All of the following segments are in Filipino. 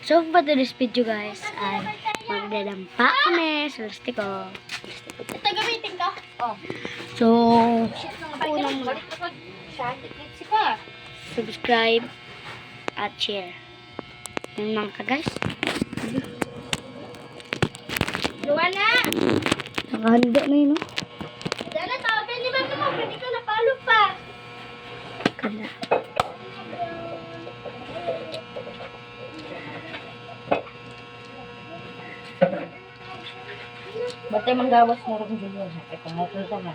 So, for today's video guys, ay magdadampa kami sa lastiko. Ito gamitin ka? Oh. So, Unang mo. subscribe at share. Yun mga ka guys. Luwana! Nakahanda na yun, no? Dala, tawagin ni Mama mo. Pwede ka napalo pa. Kanda. Ba't tayo manggawas mo rin dito? Ito nga ito na.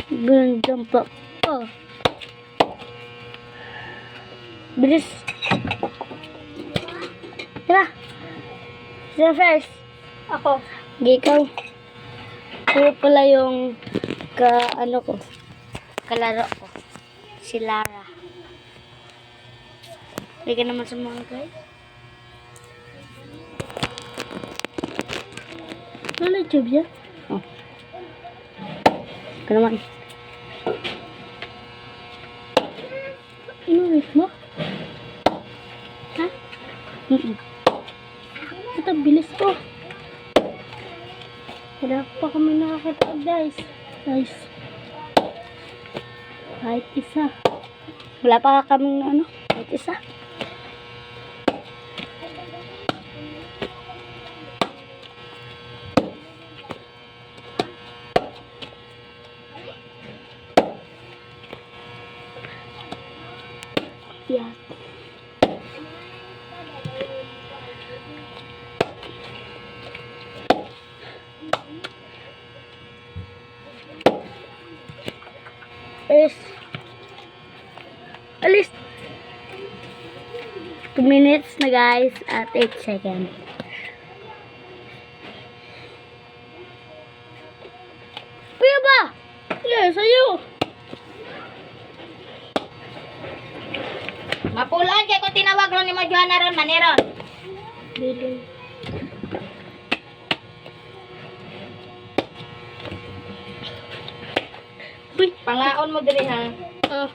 Gandampa pa. Bilis. Tara. Sino first? Ako. Ikaw. Ako pala yung kalaro ko. Si Lara. Hindi ka naman sa mga guys. Ano job yan? Oh. Ika naman. Ano mo? Ha? Ito, bilis ko. Wala pa kami nakakita guys. Guys. Kahit isa. Wala pa kaming kahit isa. Yeah. Alis 2 minutes na guys at 8 seconds. Kuya ba? Yeah, sa'yo. Mapulaan kaya kung tinawag ron ni mo Johanna ron, maneron. Bilin. Uy, Pangaon mo diri ha. oh.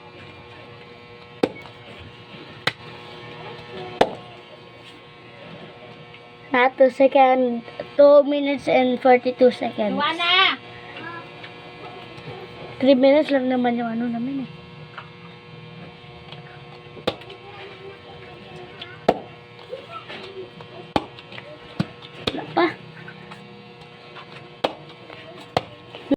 Na 2 seconds, 2 minutes and 42 seconds. Luwana! 3 minutes lang naman yung namin eh.